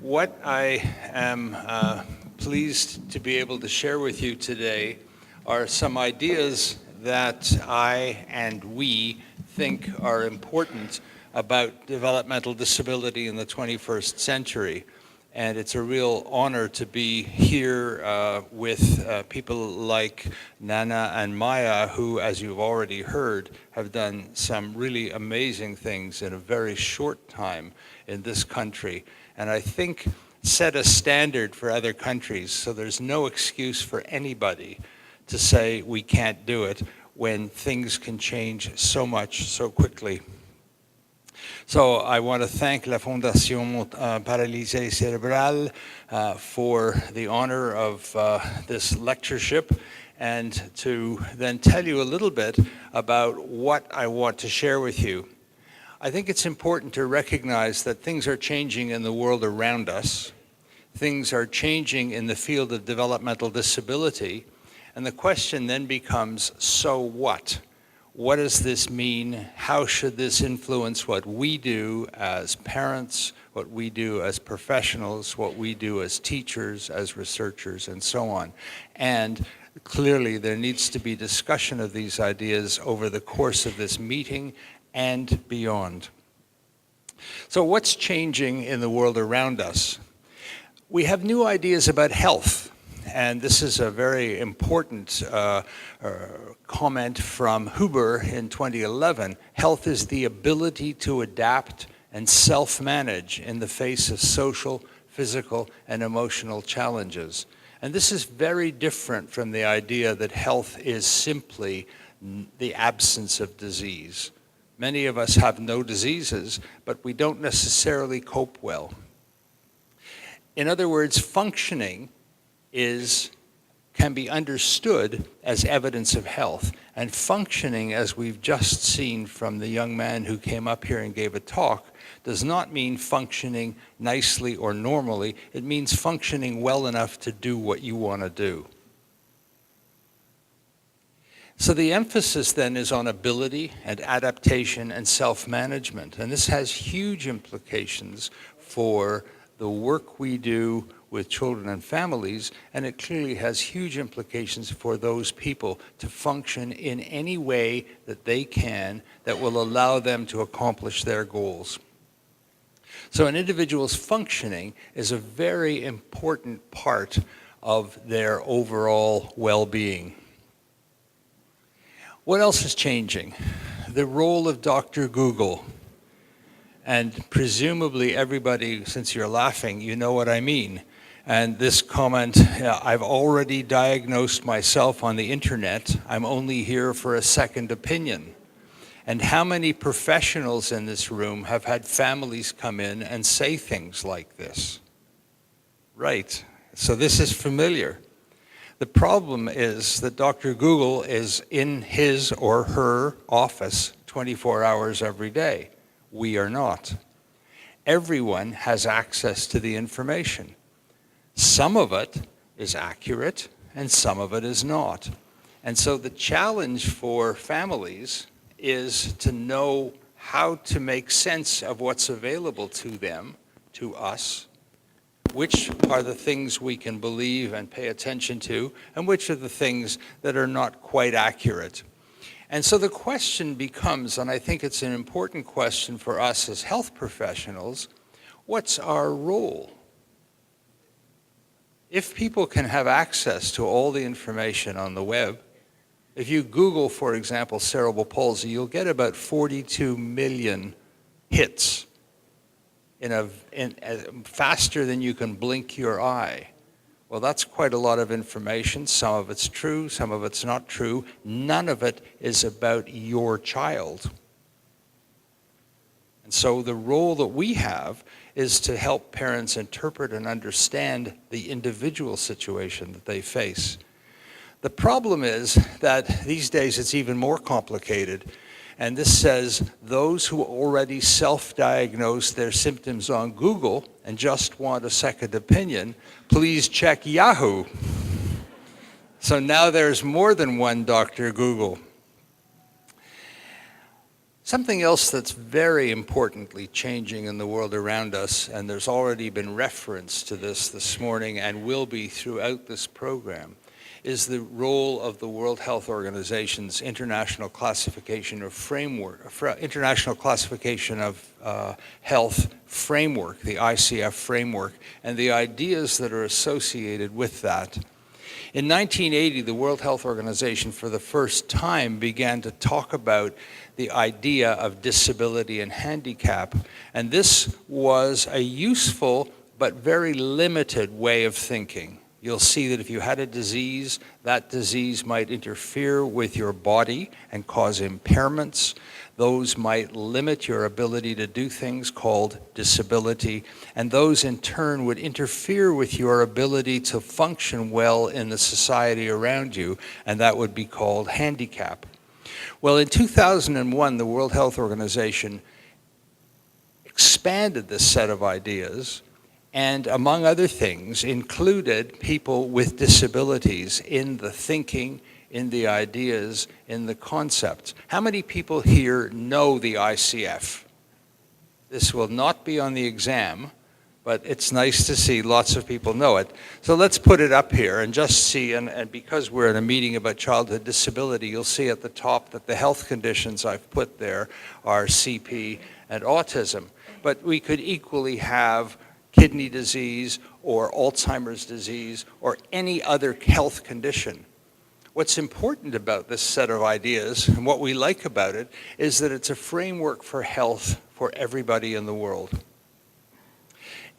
What I am pleased to be able to share with you today are some ideas that I and we think are important about developmental disability in the 21st century. And it's a real honor to be here with people like Nana and Maya, who, as you've already heard, have done some really amazing things in a very short time in this country. And I think set a standard for other countries, so there's no excuse for anybody to say we can't do it when things can change so much so quickly. So I want to thank la Fondation Paralysie Cérébrale for the honor of this lectureship, and to then tell you a little bit about what I want to share with you. I think it's important to recognize that things are changing in the world around us. Things are changing in the field of developmental disability, and the question then becomes, so what? What does this mean? How should this influence what we do as parents, what we do as professionals, what we do as teachers, as researchers, and so on? And clearly there needs to be discussion of these ideas over the course of this meeting and beyond. So what's changing in the world around us? We have new ideas about health. And this is a very important comment from Huber in 2011. Health is the ability to adapt and self-manage in the face of social, physical, and emotional challenges. And this is very different from the idea that health is simply the absence of disease. Many of us have no diseases, but we don't necessarily cope well. In other words, functioning can be understood as evidence of health. And functioning, as we've just seen from the young man who came up here and gave a talk, does not mean functioning nicely or normally. It means functioning well enough to do what you want to do. So the emphasis then is on ability and adaptation and self-management. And this has huge implications for the work we do with children and families, and it clearly has huge implications for those people to function in any way that they can that will allow them to accomplish their goals. So an individual's functioning is a very important part of their overall well-being. What else is changing? The role of Dr. Google. And presumably everybody, since you're laughing, you know what I mean. And this comment, I've already diagnosed myself on the internet. I'm only here for a second opinion. And how many professionals in this room have had families come in and say things like this? Right, so this is familiar. The problem is that Dr. Google is in his or her office 24 hours every day. We are not. Everyone has access to the information. Some of it is accurate and some of it is not. And so the challenge for families is to know how to make sense of what's available to them, to us, which are the things we can believe and pay attention to, and which are the things that are not quite accurate. And so the question becomes, and I think it's an important question for us as health professionals, what's our role? If people can have access to all the information on the web, if you Google, for example, cerebral palsy, you'll get about 42 million hits faster than you can blink your eye. Well, that's quite a lot of information. Some of it's true, some of it's not true. None of it is about your child. And so the role that we have is to help parents interpret and understand the individual situation that they face. The problem is that these days it's even more complicated. And this says those who already self-diagnose their symptoms on Google and just want a second opinion, please check Yahoo. So now there's more than one Dr. Google. Something else that's very importantly changing in the world around us, and there's already been reference to this morning and will be throughout this program, is the role of the World Health Organization's International Classification of Health Framework, the ICF framework, and the ideas that are associated with that. In 1980, the World Health Organization for the first time began to talk about the idea of disability and handicap, and this was a useful but very limited way of thinking. You'll see that if you had a disease, that disease might interfere with your body and cause impairments. Those might limit your ability to do things called disability, and those in turn would interfere with your ability to function well in the society around you, and that would be called handicap. Well, in 2001, the World Health Organization expanded this set of ideas and, among other things, included people with disabilities in the thinking, in the ideas, in the concepts. How many people here know the ICF? This will not be on the exam, but it's nice to see lots of people know it. So let's put it up here and just see, and because we're in a meeting about childhood disability, you'll see at the top that the health conditions I've put there are CP and autism. But we could equally have kidney disease or Alzheimer's disease or any other health condition. What's important about this set of ideas and what we like about it is that it's a framework for health for everybody in the world.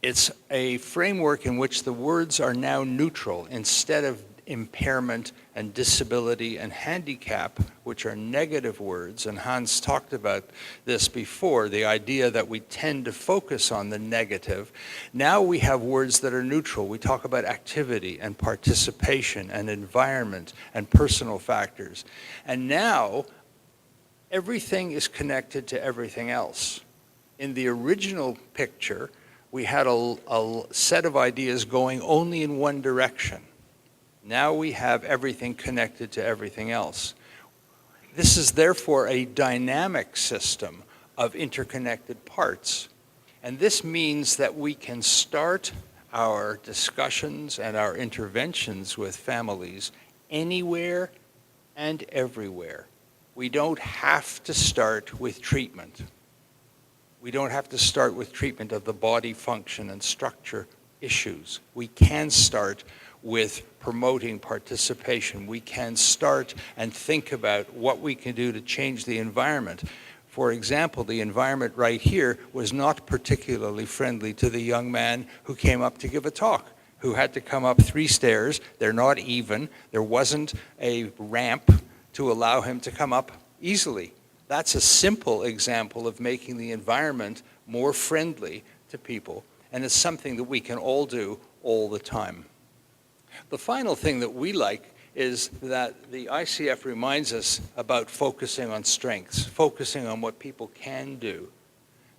It's a framework in which the words are now neutral instead of impairment and disability and handicap, which are negative words, and Hans talked about this before, the idea that we tend to focus on the negative. Now we have words that are neutral. We talk about activity and participation and environment and personal factors. And now everything is connected to everything else. In the original picture, we had a set of ideas going only in one direction. Now we have everything connected to everything else. This is therefore a dynamic system of interconnected parts. And this means that we can start our discussions and our interventions with families anywhere and everywhere. We don't have to start with treatment. We don't have to start with treatment of the body function and structure issues. We can start with promoting participation. We can start and think about what we can do to change the environment. For example, the environment right here was not particularly friendly to the young man who came up to give a talk, who had to come up 3 stairs. They're not even. There wasn't a ramp to allow him to come up easily. That's a simple example of making the environment more friendly to people, and it's something that we can all do all the time. The final thing that we like is that the ICF reminds us about focusing on strengths, focusing on what people can do.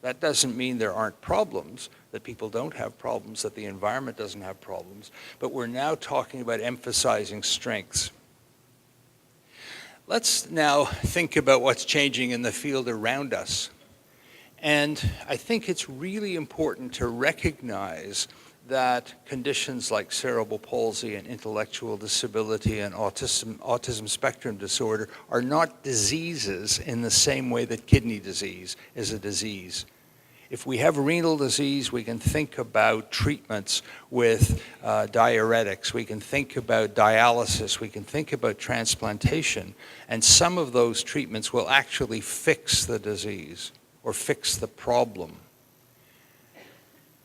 That doesn't mean there aren't problems, that people don't have problems, that the environment doesn't have problems, but we're now talking about emphasizing strengths. Let's now think about what's changing in the field around us. And I think it's really important to recognize that conditions like cerebral palsy and intellectual disability and autism spectrum disorder are not diseases in the same way that kidney disease is a disease. If we have renal disease, we can think about treatments with diuretics. We can think about dialysis. We can think about transplantation. And some of those treatments will actually fix the disease or fix the problem.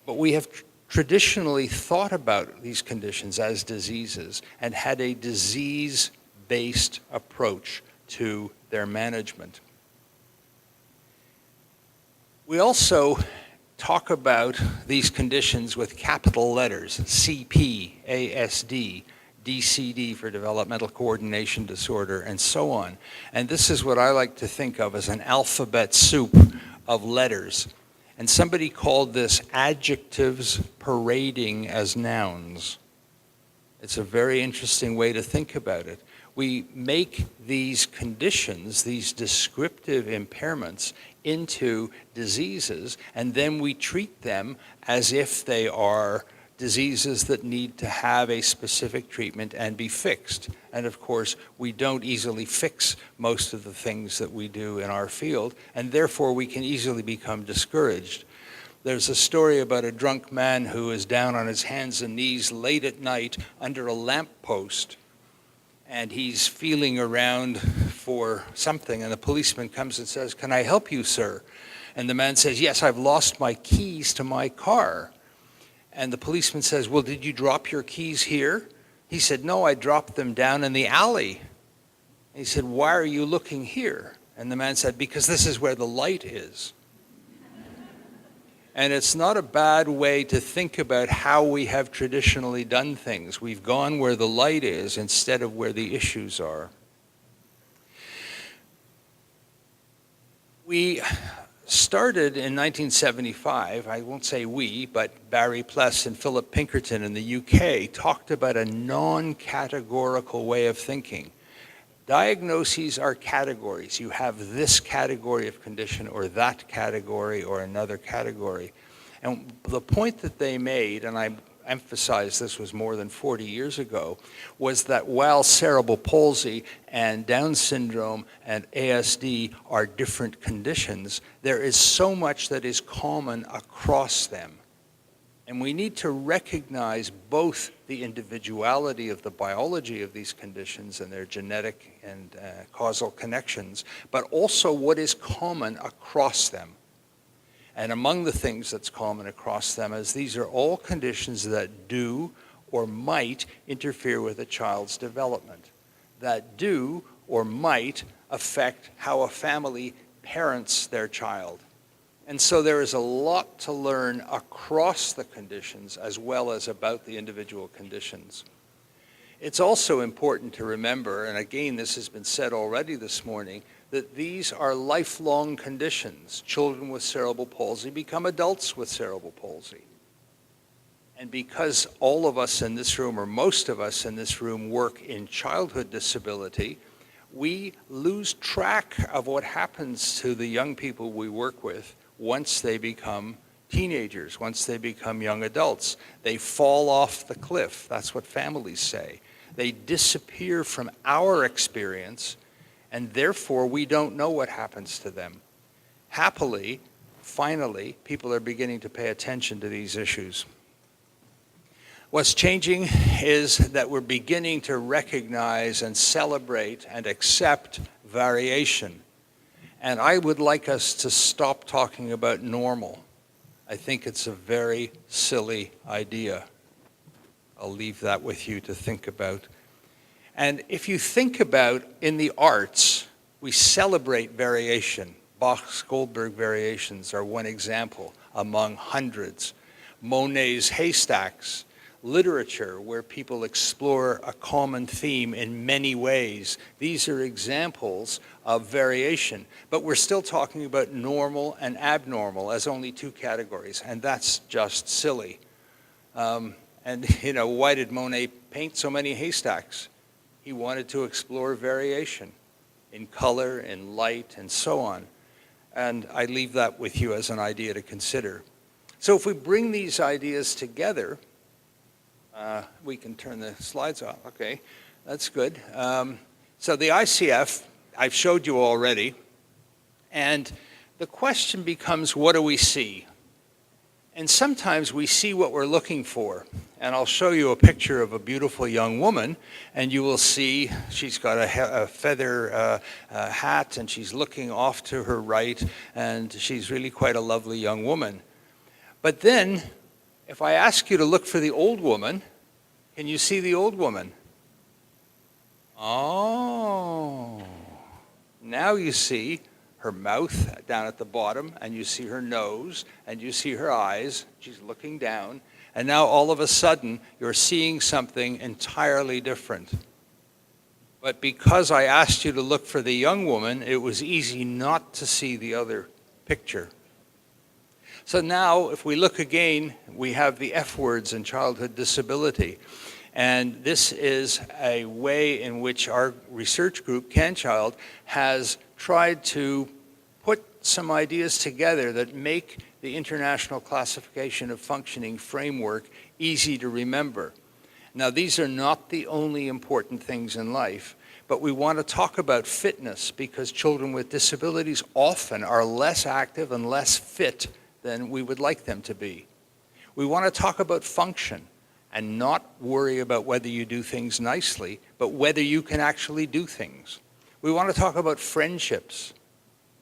But we have traditionally thought about these conditions as diseases and had a disease-based approach to their management. We also talk about these conditions with capital letters, CP, ASD, DCD for developmental coordination disorder, and so on. And this is what I like to think of as an alphabet soup of letters. And somebody called this adjectives parading as nouns. It's a very interesting way to think about it. we make these conditions, these descriptive impairments, into diseases, and then we treat them as if they are diseases that need to have a specific treatment and be fixed. And of course, we don't easily fix most of the things that we do in our field, and therefore we can easily become discouraged. There's a story about a drunk man who is down on his hands and knees late at night under a lamppost, and he's feeling around for something, and the policeman comes and says, "Can I help you, sir?" And the man says, "Yes, I've lost my keys to my car." And the policeman says, "Well, did you drop your keys here?" He said, "No, I dropped them down in the alley." He said, "Why are you looking here?" And the man said, "Because this is where the light is." And it's not a bad way to think about how we have traditionally done things. We've gone where the light is instead of where the issues are. We started in 1975, I won't say we, but Barry Pless and Philip Pinkerton in the UK talked about a non-categorical way of thinking. Diagnoses are categories. You have this category of condition or that category or another category. And the point that they made, and I emphasize this was more than 40 years ago, was that while cerebral palsy and Down syndrome and ASD are different conditions, there is so much that is common across them. And we need to recognize both the individuality of the biology of these conditions and their genetic and causal connections, but also what is common across them. And among the things that's common across them is these are all conditions that do or might interfere with a child's development, that do or might affect how a family parents their child. And so there is a lot to learn across the conditions as well as about the individual conditions. It's also important to remember, and again this has been said already this morning, that these are lifelong conditions. Children with cerebral palsy become adults with cerebral palsy. And because all of us in this room, or most of us in this room, work in childhood disability, we lose track of what happens to the young people we work with once they become teenagers, once they become young adults. They fall off the cliff. That's what families say. They disappear from our experience, and therefore we don't know what happens to them. Happily, finally, people are beginning to pay attention to these issues. What's changing is that we're beginning to recognize and celebrate and accept variation. And I would like us to stop talking about normal. I think it's a very silly idea. I'll leave that with you to think about. And if you think about in the arts, we celebrate variation. Bach's Goldberg variations are one example among hundreds. Monet's haystacks. Literature, where people explore a common theme in many ways. These are examples of variation, but we're still talking about normal and abnormal as only two categories, and that's just silly. And you know, why did Monet paint so many haystacks? He wanted to explore variation in color, in light, and so on. And I leave that with you as an idea to consider. So if we bring these ideas together, we can turn the slides off. Okay, that's good. So the ICF, I've showed you already. And the question becomes, what do we see? And sometimes we see what we're looking for. And I'll show you a picture of a beautiful young woman, and you will see she's got a feather hat, and she's looking off to her right, and she's really quite a lovely young woman. But then, if I ask you to look for the old woman, can you see the old woman? Oh, now you see her mouth down at the bottom, and you see her nose, and you see her eyes. She's looking down, and now all of a sudden, you're seeing something entirely different. But because I asked you to look for the young woman, it was easy not to see the other picture. So now, if we look again, we have the F words in childhood disability. And this is a way in which our research group, CanChild, has tried to put some ideas together that make the International Classification of Functioning framework easy to remember. Now, these are not the only important things in life, but we want to talk about fitness because children with disabilities often are less active and less fit than we would like them to be. We want to talk about function and not worry about whether you do things nicely, but whether you can actually do things. We want to talk about friendships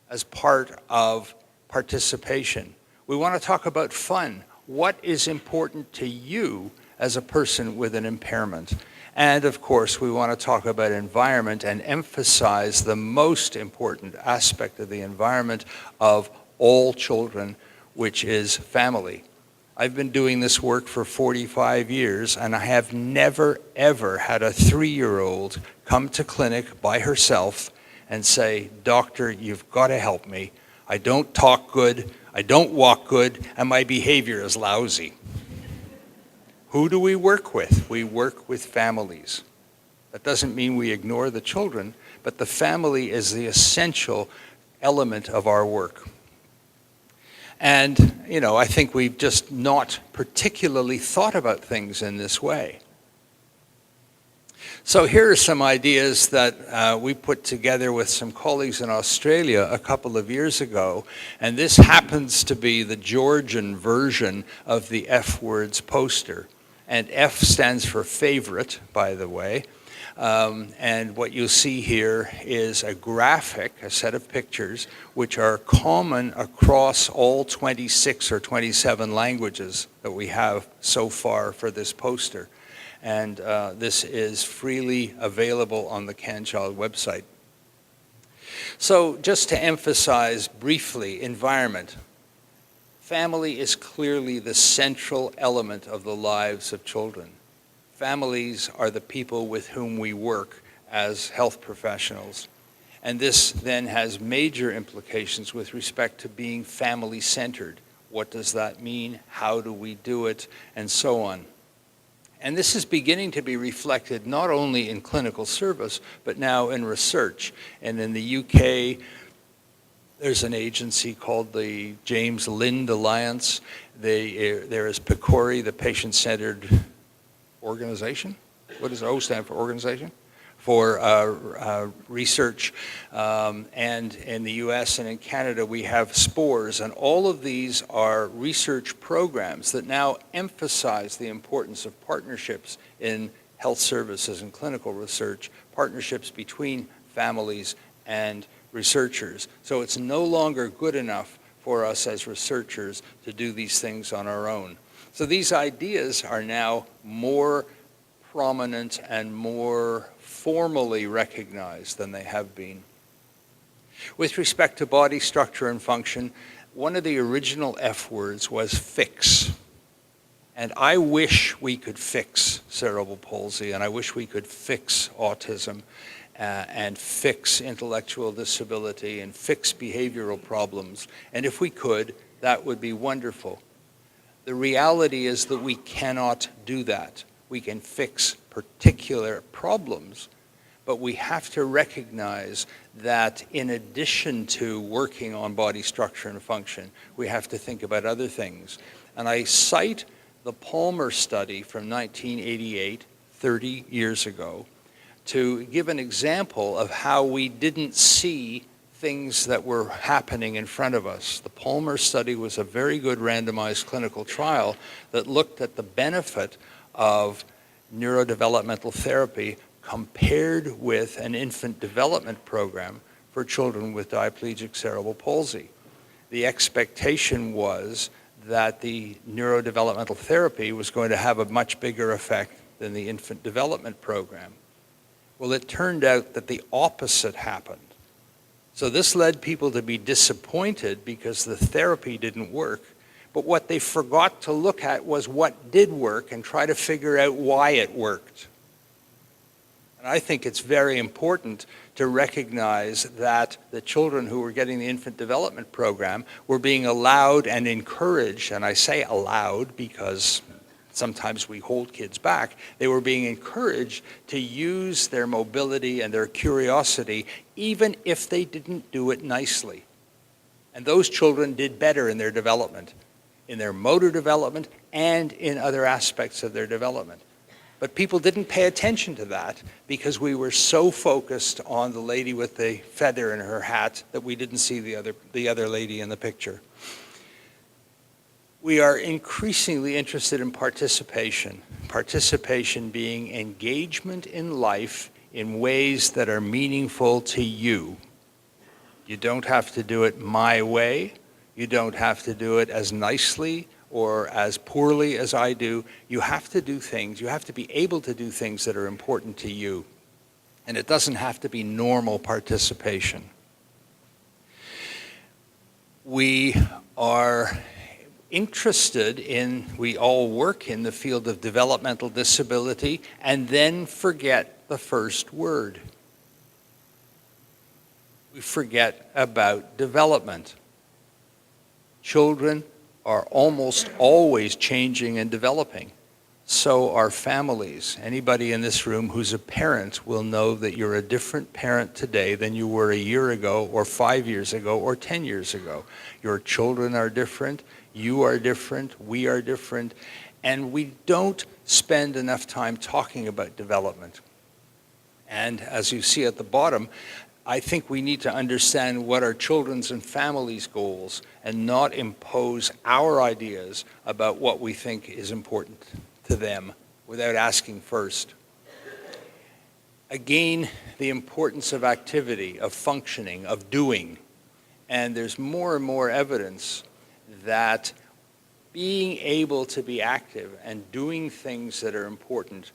as part of participation. We want to talk about fun. What is important to you as a person with an impairment? And of course, we want to talk about environment and emphasize the most important aspect of the environment of all children, which is family. I've been doing this work for 45 years, and I have never, ever had a 3-year-old come to clinic by herself and say, "Doctor, you've got to help me. I don't talk good, I don't walk good, and my behavior is lousy." Who do we work with? We work with families. That doesn't mean we ignore the children, but the family is the essential element of our work. And, I think we've just not particularly thought about things in this way. So here are some ideas that we put together with some colleagues in Australia a couple of years ago, and this happens to be the Georgian version of the F words poster. And F stands for favorite, by the way. And what you'll see here is a graphic, a set of pictures, which are common across all 26 or 27 languages that we have so far for this poster. And this is freely available on the CanChild website. So just to emphasize briefly, environment. Family is clearly the central element of the lives of children. Families are the people with whom we work as health professionals. And this then has major implications with respect to being family-centered. What does that mean? How do we do it? And so on. And this is beginning to be reflected not only in clinical service, but now in research. And in the UK, there's an agency called the James Lind Alliance. There is PCORI, the Patient-Centered Organization. What does O stand for? Organization? For research. And in the US and in Canada, we have SPORES. And all of these are research programs that now emphasize the importance of partnerships in health services and clinical research, partnerships between families and researchers. So it's no longer good enough for us as researchers to do these things on our own. So these ideas are now more prominent and more formally recognized than they have been. With respect to body structure and function, one of the original F words was fix. And I wish we could fix cerebral palsy, and I wish we could fix autism, and fix intellectual disability, and fix behavioral problems. And if we could, that would be wonderful. The reality is that we cannot do that. We can fix particular problems, but we have to recognize that in addition to working on body structure and function, we have to think about other things. And I cite the Palmer study from 1988, 30 years ago, to give an example of how we didn't see things that were happening in front of us. The Palmer study was a very good randomized clinical trial that looked at the benefit of neurodevelopmental therapy compared with an infant development program for children with diplegic cerebral palsy. The expectation was that the neurodevelopmental therapy was going to have a much bigger effect than the infant development program. Well, it turned out that the opposite happened. So this led people to be disappointed because the therapy didn't work. But what they forgot to look at was what did work and try to figure out why it worked. And I think it's very important to recognize that the children who were getting the infant development program were being allowed and encouraged, and I say allowed because sometimes we hold kids back. They were being encouraged to use their mobility and their curiosity, even if they didn't do it nicely. And those children did better in their development, in their motor development and in other aspects of their development. But people didn't pay attention to that because we were so focused on the lady with the feather in her hat that we didn't see the other lady in the picture. We are increasingly interested in participation. Participation being engagement in life in ways that are meaningful to you. You don't have to do it my way. You don't have to do it as nicely or as poorly as I do. You have to do things, you have to be able to do things that are important to you. And it doesn't have to be normal participation. We are interested in, we all work in the field of developmental disability and then forget the first word. We forget about development. Children are almost always changing and developing. So are families. Anybody in this room who's a parent will know that you're a different parent today than you were a year ago or 5 years ago or 10 years ago. Your children are different, you are different, we are different, and we don't spend enough time talking about development. And as you see at the bottom, I think we need to understand what are children's and families' goals and not impose our ideas about what we think is important to them without asking first. Again, the importance of activity, of functioning, of doing. And there's more and more evidence that being able to be active and doing things that are important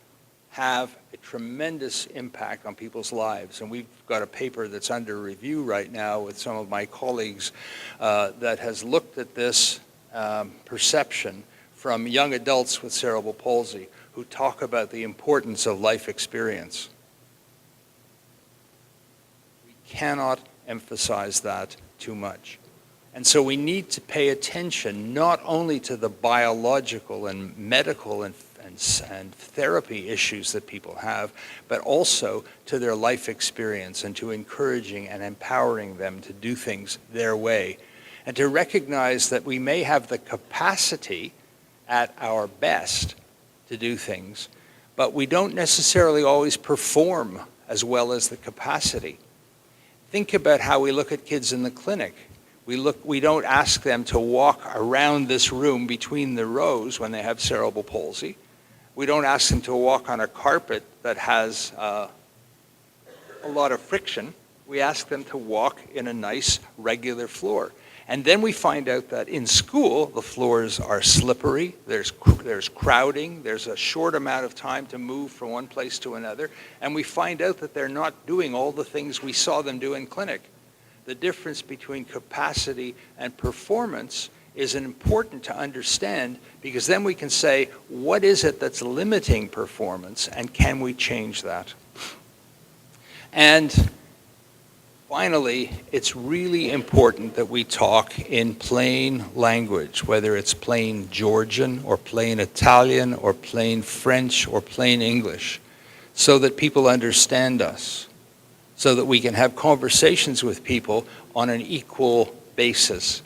have a tremendous impact on people's lives. And we've got a paper that's under review right now with some of my colleagues that has looked at this perception from young adults with cerebral palsy who talk about the importance of life experience. We cannot emphasize that too much. And so we need to pay attention not only to the biological and medical and therapy issues that people have, but also to their life experience and to encouraging and empowering them to do things their way. And to recognize that we may have the capacity at our best to do things, but we don't necessarily always perform as well as the capacity. Think about how we look at kids in the clinic. We don't ask them to walk around this room between the rows when they have cerebral palsy. We don't ask them to walk on a carpet that has a lot of friction. We ask them to walk in a nice, regular floor. And then we find out that in school, the floors are slippery, there's crowding, there's a short amount of time to move from one place to another, and we find out that they're not doing all the things we saw them do in clinic. The difference between capacity and performance is important to understand, because then we can say, what is it that's limiting performance, and can we change that? And finally, it's really important that we talk in plain language, whether it's plain Georgian or plain Italian or plain French or plain English, so that people understand us, so that we can have conversations with people on an equal basis.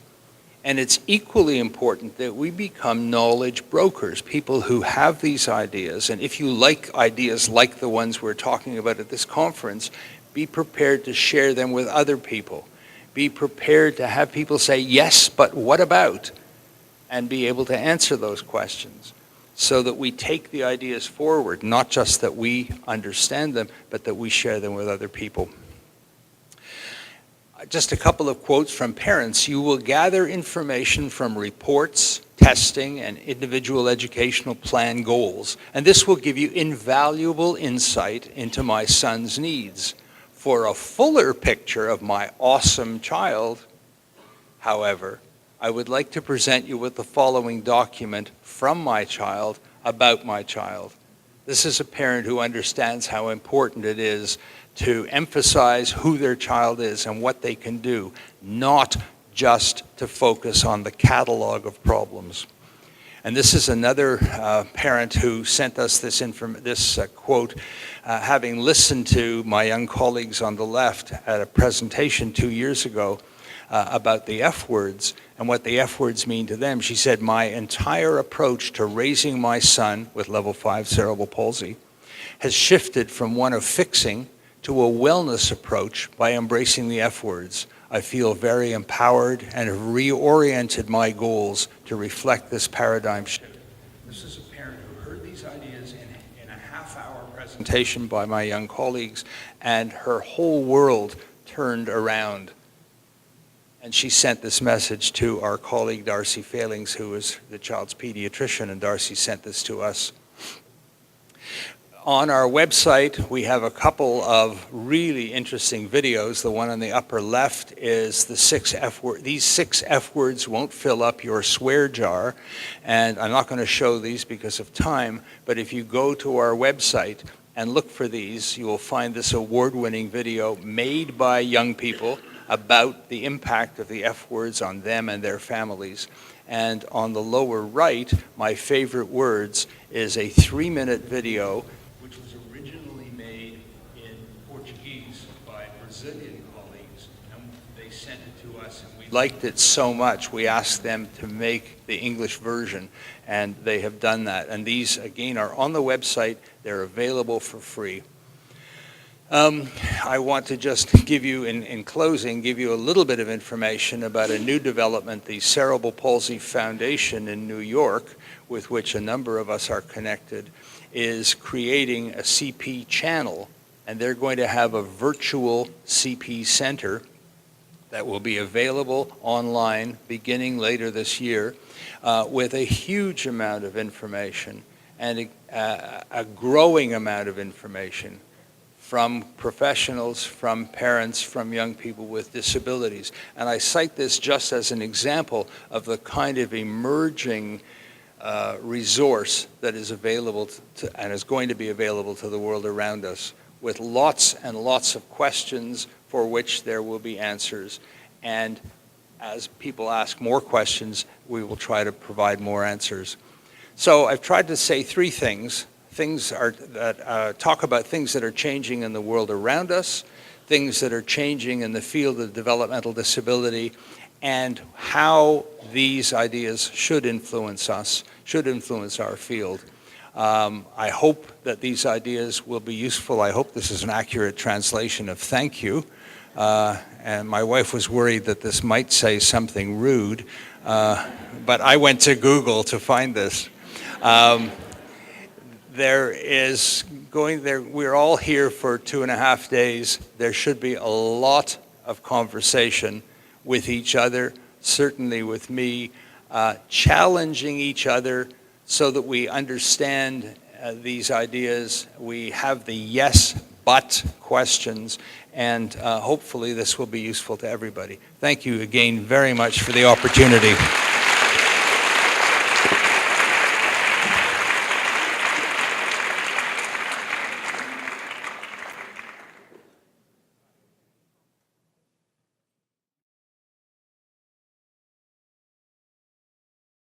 And it's equally important that we become knowledge brokers, people who have these ideas. And if you like ideas like the ones we're talking about at this conference, be prepared to share them with other people. Be prepared to have people say, yes, but what about? And be able to answer those questions so that we take the ideas forward, not just that we understand them, but that we share them with other people. Just a couple of quotes from parents. You will gather information from reports, testing, and individual educational plan goals, and this will give you invaluable insight into my son's needs. For a fuller picture of my awesome child, however, I would like to present you with the following document from my child about my child. This is a parent who understands how important it is to emphasize who their child is and what they can do, not just to focus on the catalog of problems. And this is another parent who sent us this quote, having listened to my young colleagues on the left at a presentation 2 years ago about the F words and what the F words mean to them. She said, "My entire approach to raising my son with level 5 cerebral palsy has shifted from one of fixing to a wellness approach by embracing the F words. I feel very empowered and have reoriented my goals to reflect this paradigm shift." This is a parent who heard these ideas in a half-hour presentation by my young colleagues, and her whole world turned around. And she sent this message to our colleague Darcy Failings, who is the child's pediatrician, and Darcy sent this to us. On our website, we have a couple of really interesting videos. The one on the upper left is the 6 F words. These 6 F words won't fill up your swear jar, and I'm not going to show these because of time, but if you go to our website and look for these, you will find this award-winning video made by young people about the impact of the F words on them and their families. And on the lower right, my favorite words is a 3-minute video which was originally made in Portuguese by Brazilian colleagues, and they sent it to us, and we liked it so much we asked them to make the English version, and they have done that. And these, again, are on the website. They're available for free. I want to just give you, in closing, give you a little bit of information about a new development, the Cerebral Palsy Foundation in New York, with which a number of us are connected, is creating a CP channel, and they're going to have a virtual CP center that will be available online beginning later this year with a huge amount of information and a growing amount of information from professionals, from parents, from young people with disabilities. And I cite this just as an example of the kind of emerging resource that is available and is going to be available to the world around us, with lots and lots of questions for which there will be answers. And as people ask more questions, we will try to provide more answers. So I've tried to say 3 things. Talk about things that are changing in the world around us, things that are changing in the field of developmental disability, and how these ideas should influence us, should influence our field. I hope that these ideas will be useful. I hope this is an accurate translation of thank you. And my wife was worried that this might say something rude, but I went to Google to find this. We're all here for 2.5 days. There should be a lot of conversation with each other, certainly with me, challenging each other so that we understand these ideas. We have the yes, but questions, and hopefully this will be useful to everybody. Thank you again very much for the opportunity.